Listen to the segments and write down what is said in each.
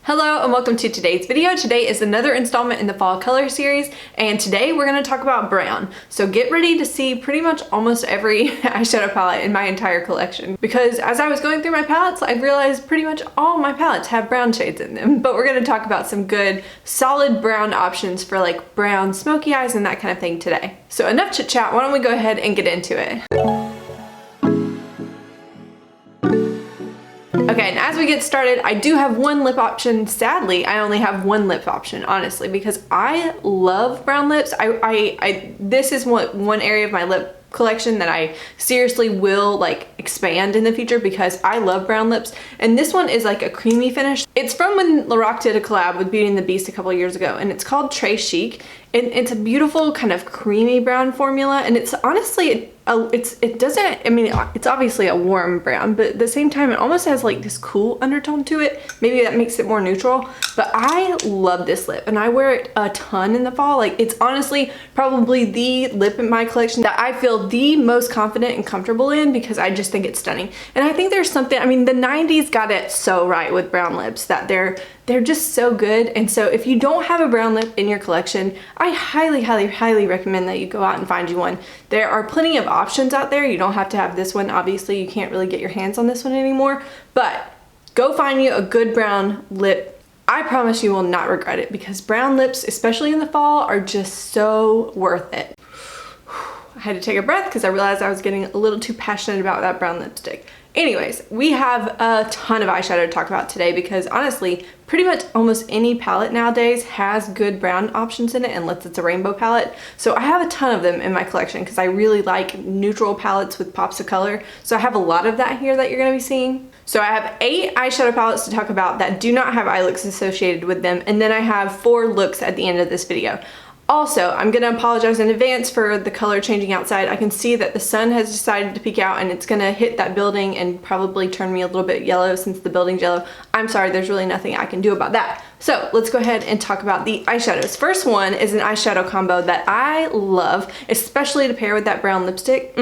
Hello and welcome to today's video. Today is another installment in the fall color series, and today we're going to talk about brown. So get ready to see pretty much almost every eyeshadow palette in my entire collection, because as I was going through my palettes, I realized pretty much all my palettes have brown shades in them. But we're going to talk about some good solid brown options for like brown smoky eyes and that kind of thing today. So enough chit chat, why don't we go ahead and get into it. Okay, and as we get started, I do have one lip option. Sadly, I only have one lip option, honestly, because I love brown lips. This is one area of my lip collection that I seriously will like expand in the future because I love brown lips. And this one is like a creamy finish. It's from when Lorac did a collab with Beauty and the Beast a couple years ago, and it's called Très Chic. And it's a beautiful kind of creamy brown formula, and it's honestly, it's obviously a warm brown, but at the same time it almost has like this cool undertone to it. Maybe that makes it more neutral, but I love this lip and I wear it a ton in the fall. Like, it's honestly probably the lip in my collection that I feel the most confident and comfortable in because I just think it's stunning. And I think there's something, I mean, the 90s got it so right with brown lips that they're just so good. And so if you don't have a brown lip in your collection, I highly recommend that you go out and find you one. There are plenty of options out there. You don't have to have this one. Obviously, you can't really get your hands on this one anymore, but go find you a good brown lip. I promise you will not regret it because brown lips, especially in the fall, are just so worth it. I had to take a breath because I realized I was getting a little too passionate about that brown lipstick. Anyways, we have a ton of eyeshadow to talk about today because honestly, pretty much almost any palette nowadays has good brown options in it unless it's a rainbow palette. So I have a ton of them in my collection because I really like neutral palettes with pops of color. So I have a lot of that here that you're going to be seeing. So I have 8 eyeshadow palettes to talk about that do not have eye looks associated with them, and then I have 4 looks at the end of this video. Also, I'm going to apologize in advance for the color changing outside. I can see that the sun has decided to peek out and it's going to hit that building and probably turn me a little bit yellow since the building's yellow. I'm sorry, there's really nothing I can do about that. So let's go ahead and talk about the eyeshadows. First one is an eyeshadow combo that I love, especially to pair with that brown lipstick.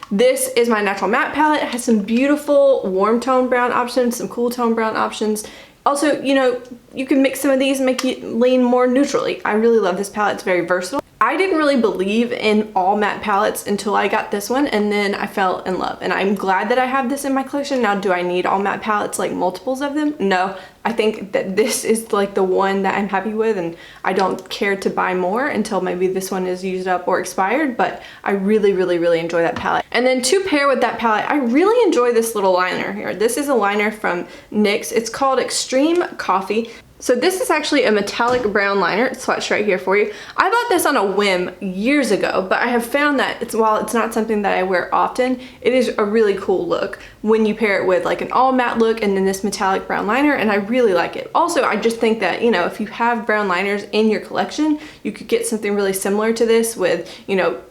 This is my natural matte palette. It has some beautiful warm tone brown options, some cool tone brown options. Also, you know, you can mix some of these and make it lean more neutrally. I really love this palette. It's very versatile. I didn't really believe in all matte palettes until I got this one, and then I fell in love. And I'm glad that I have this in my collection. Now, do I need all matte palettes, like multiples of them? No. I think that this is like the one that I'm happy with, and I don't care to buy more until maybe this one is used up or expired, but I really enjoy that palette. And then to pair with that palette, I really enjoy this little liner here. This is a liner from NYX. It's called Extreme Coffee. So this is actually a metallic brown liner. It's swatched right here for you. I bought this on a whim years ago, but I have found that while it's not something that I wear often, it is a really cool look when you pair it with like an all matte look and then this metallic brown liner, and I really like it. Also, I just think that, you know, if you have brown liners in your collection, you could get something really similar to this with, you know,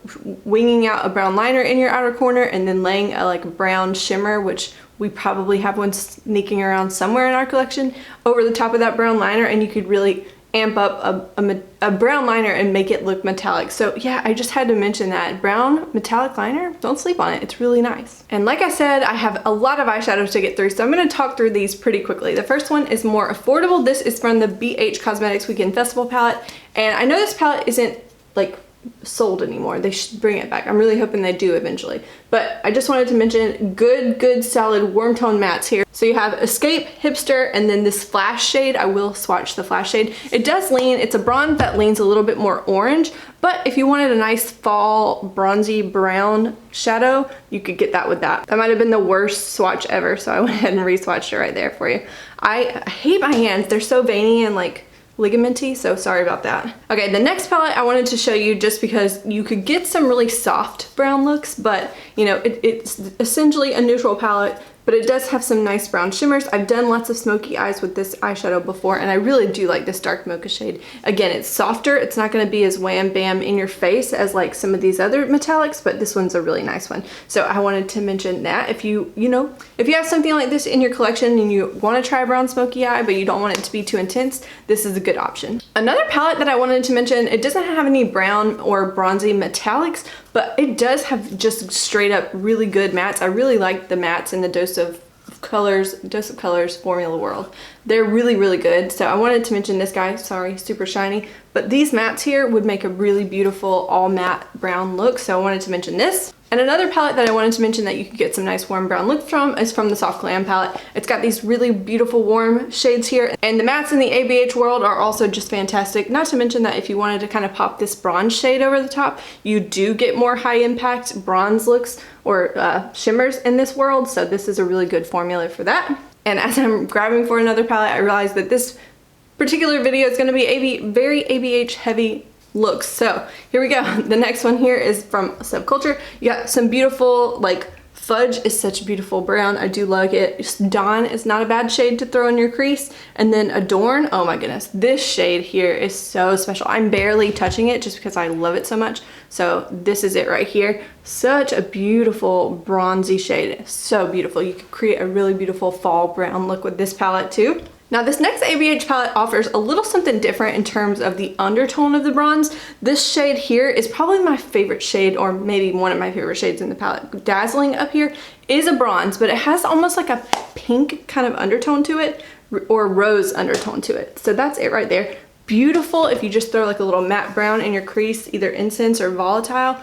winging out a brown liner in your outer corner and then laying a like brown shimmer, which we probably have one sneaking around somewhere in our collection, over the top of that brown liner, and you could really amp up a brown liner and make it look metallic. So yeah, I just had to mention that. Brown metallic liner, don't sleep on it. It's really nice. And like I said, I have a lot of eyeshadows to get through, so I'm going to talk through these pretty quickly. The first one is more affordable. This is from the BH Cosmetics Weekend Festival palette, and I know this palette isn't like sold anymore. They should bring it back. I'm really hoping they do eventually. But I just wanted to mention good solid warm tone mattes here. So you have Escape, Hipster, and then this Flash shade. I will swatch the Flash shade. It does lean, it's a bronze that leans a little bit more orange, but if you wanted a nice fall bronzy brown shadow, you could get that with that. That might have been the worst swatch ever, so I went ahead and re-swatched it right there for you. I hate my hands. They're so veiny and like ligamenty, so sorry about that. Okay, the next palette I wanted to show you just because you could get some really soft brown looks, but you know, it's essentially a neutral palette, but it does have some nice brown shimmers. I've done lots of smoky eyes with this eyeshadow before, and I really do like this dark mocha shade. Again, it's softer. It's not going to be as wham bam in your face as like some of these other metallics, but this one's a really nice one. So I wanted to mention that if you have something like this in your collection and you want to try a brown smoky eye, but you don't want it to be too intense, this is a good option. Another palette that I wanted to mention, it doesn't have any brown or bronzy metallics, but it does have just straight up really good mattes. I really like the mattes in the dose of Dose of Colors Formula World. They're really, really good. So I wanted to mention this guy. Sorry, super shiny. But these mattes here would make a really beautiful all matte brown look. So I wanted to mention this. And another palette that I wanted to mention that you could get some nice warm brown looks from is from the Soft Glam palette. It's got these really beautiful warm shades here. And the mattes in the ABH world are also just fantastic. Not to mention that if you wanted to kind of pop this bronze shade over the top, you do get more high impact bronze looks or shimmers in this world. So this is a really good formula for that. And as I'm grabbing for another palette, I realized that this particular video is going to be very ABH heavy looks. So here we go. The next one here is from Subculture. You got some beautiful, like, Fudge is such a beautiful brown. I do like it. Dawn is not a bad shade to throw in your crease. And then Adorn, oh my goodness, this shade here is so special. I'm barely touching it just because I love it so much. So this is it right here. Such a beautiful bronzy shade. So beautiful. You could create a really beautiful fall brown look with this palette too. Now this next ABH palette offers a little something different in terms of the undertone of the bronze. This shade here is probably my favorite shade, or maybe one of my favorite shades in the palette. Dazzling up here is a bronze, but it has almost like a pink kind of undertone to it, or rose undertone to it. So that's it right there. Beautiful if you just throw like a little matte brown in your crease, either Incense or Volatile.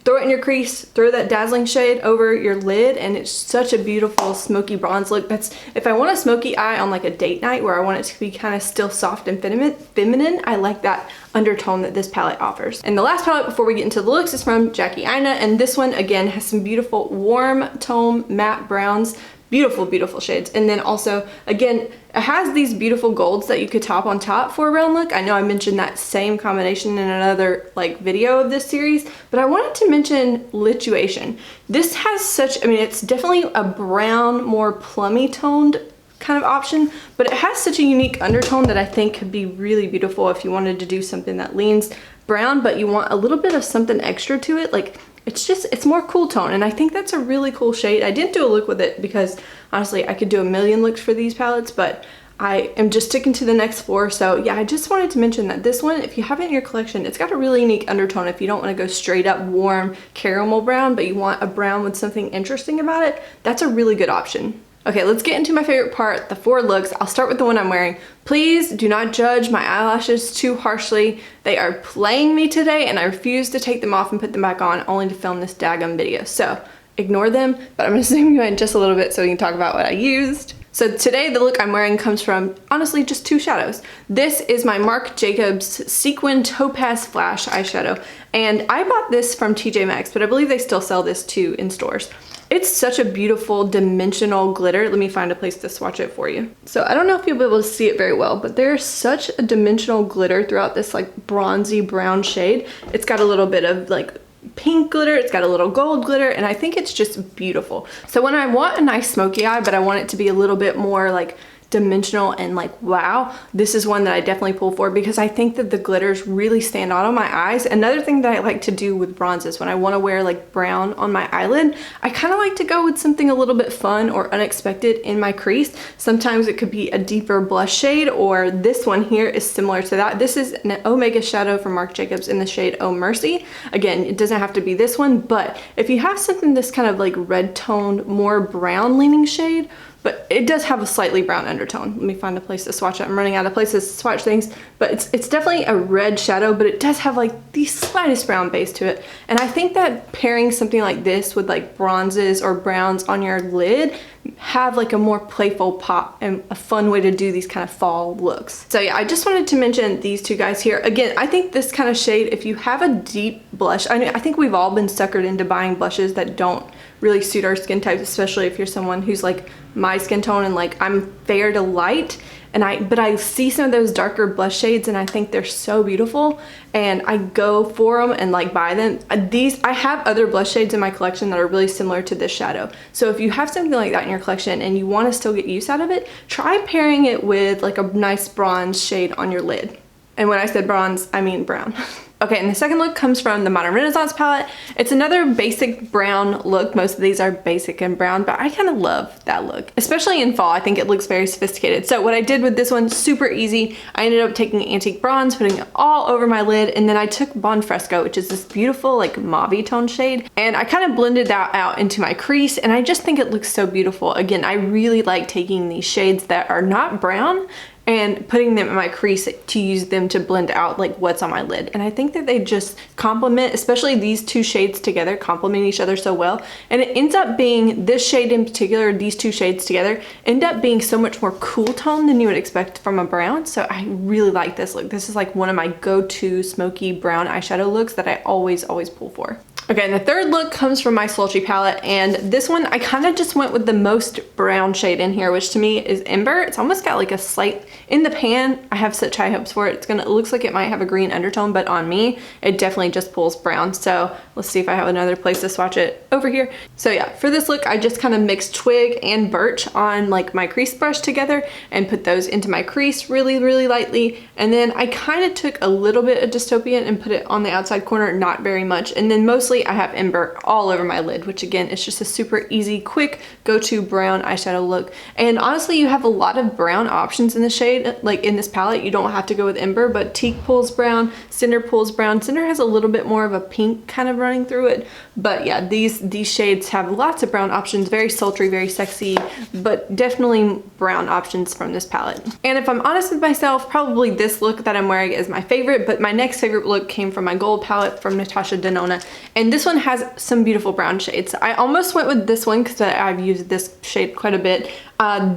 Throw it in your crease, throw that Dazzling shade over your lid, and it's such a beautiful smoky bronze look. That's if I want a smoky eye on like a date night where I want it to be kind of still soft and feminine, I like that undertone that this palette offers. And the last palette before we get into the looks is from Jackie Aina, and this one again has some beautiful warm tone matte browns. Beautiful, beautiful shades. And then also, again, it has these beautiful golds that you could top on top for a round look. I know I mentioned that same combination in another like video of this series, but I wanted to mention Lituation. This has such, I mean, it's definitely a brown, more plummy toned kind of option, but it has such a unique undertone that I think could be really beautiful if you wanted to do something that leans brown, but you want a little bit of something extra to it. Like, it's more cool tone, and I think that's a really cool shade. I didn't do a look with it because honestly I could do a million looks for these palettes, but I am just sticking to the next four. So yeah, I just wanted to mention that this one, if you have it in your collection, it's got a really unique undertone. If you don't want to go straight up warm caramel brown, but you want a brown with something interesting about it, that's a really good option. Okay, let's get into my favorite part, the 4 looks. I'll start with the one I'm wearing. Please do not judge my eyelashes too harshly. They are playing me today, and I refuse to take them off and put them back on only to film this daggum video. So ignore them, but I'm gonna zoom you in just a little bit so we can talk about what I used. So today the look I'm wearing comes from, honestly, just 2 shadows. This is my Marc Jacobs Sequin Topaz Flash eyeshadow, and I bought this from TJ Maxx, but I believe they still sell this too in stores. It's such a beautiful dimensional glitter. Let me find a place to swatch it for you. So I don't know if you'll be able to see it very well, but there's such a dimensional glitter throughout this like bronzy brown shade. It's got a little bit of like pink glitter, it's got a little gold glitter, and I think it's just beautiful. So when I want a nice smoky eye, but I want it to be a little bit more like dimensional and like wow, this is one that I definitely pull for because I think that the glitters really stand out on my eyes. Another thing that I like to do with bronzes when I want to wear like brown on my eyelid, I kind of like to go with something a little bit fun or unexpected in my crease. Sometimes it could be a deeper blush shade, or this one here is similar to that. This is an Omega shadow from Marc Jacobs in the shade Oh Mercy. Again, it doesn't have to be this one, but if you have something this kind of like red toned, more brown leaning shade, but it does have a slightly brown undertone. Let me find a place to swatch it. I'm running out of places to swatch things, but it's definitely a red shadow, but it does have like the slightest brown base to it. And I think that pairing something like this with like bronzes or browns on your lid have like a more playful pop and a fun way to do these kind of fall looks. So yeah, I just wanted to mention these 2 guys here. Again, I think this kind of shade, if you have a deep blush, I think we've all been suckered into buying blushes that don't really suit our skin types, especially if you're someone who's like my skin tone and like I'm fair to light, and but I see some of those darker blush shades and I think they're so beautiful and I go for them and like buy them. I have other blush shades in my collection that are really similar to this shadow. So if you have something like that in your collection and you want to still get use out of it, try pairing it with like a nice bronze shade on your lid. And when I said bronze, I mean brown. Okay, and the second look comes from the Modern Renaissance palette. It's another basic brown look. Most of these are basic and brown, but I kind of love that look, especially in fall. I think it looks very sophisticated. So what I did with this one, super easy. I ended up taking Antique Bronze, putting it all over my lid, and then I took Bon Fresco, which is this beautiful like mauve tone shade, and I kind of blended that out into my crease, and I just think it looks so beautiful. Again, I really like taking these shades that are not brown and putting them in my crease to use them to blend out like what's on my lid. And I think that they just complement, especially these two shades together, complement each other so well. And it ends up being, this shade in particular, these two shades together, end up being so much more cool tone than you would expect from a brown. So I really like this look. This is like one of my go-to smoky brown eyeshadow looks that I always pull for. Okay, and the third look comes from my Sultry palette, and this one I kind of just went with the most brown shade in here, which to me is Ember. It's almost got like a slight, in the pan, I have such high hopes for it. It looks like it might have a green undertone, but on me, it definitely just pulls brown. So let's see if I have another place to swatch it over here. So yeah, for this look, I just kind of mixed Twig and Birch on like my crease brush together and put those into my crease really lightly. And then I kind of took a little bit of Dystopian and put it on the outside corner, not very much. And then mostly I have Ember all over my lid, which again, is just a super easy, quick, go-to brown eyeshadow look. And honestly, you have a lot of brown options in the shade, like in this palette. You don't have to go with Ember, but Teak pulls brown, Cinder pulls brown. Cinder has a little bit more of a pink kind of running through it. But yeah, these shades have lots of brown options, very sultry, very sexy, but definitely brown options from this palette. And if I'm honest with myself, probably this look that I'm wearing is my favorite, but my next favorite look came from my gold palette from Natasha Denona. And this one has some beautiful brown shades. I almost went with this one because I've used this shade quite a bit.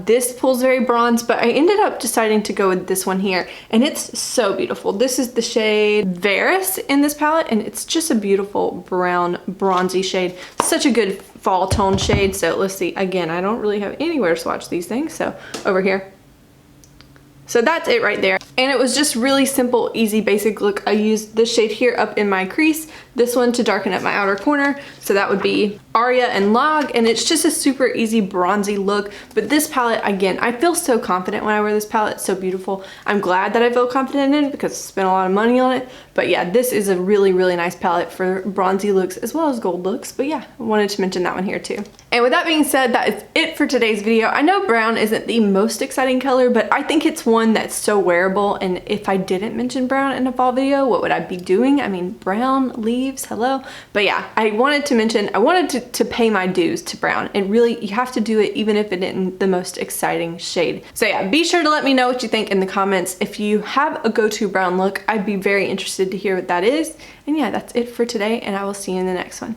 This pulls very bronze, but I ended up deciding to go with this one here, and it's so beautiful. This is the shade Varus in this palette, and it's just a beautiful brown, bronzy shade. Such a good fall tone shade. So let's see, again, I don't really have anywhere to swatch these things, so over here. So that's it right there. And it was just really simple, easy, basic look. I used this shade here up in my crease, this one to darken up my outer corner. So that would be Aria and Log, and it's just a super easy bronzy look. But this palette, again, I feel so confident when I wear this palette. It's so beautiful. I'm glad that I feel confident in it because I spent a lot of money on it. But yeah, this is a really nice palette for bronzy looks as well as gold looks. But yeah, I wanted to mention that one here too. And with that being said, that is it for today's video. I know brown isn't the most exciting color, but I think it's one that's so wearable. And if I didn't mention brown in a fall video, what would I be doing? I mean, brown leaves, hello. But yeah, I wanted to mention, I wanted to pay my dues to brown. And really, you have to do it even if it isn't the most exciting shade. So yeah, be sure to let me know what you think in the comments. If you have a go-to brown look, I'd be very interested to hear what that is. And yeah, that's it for today, and I will see you in the next one.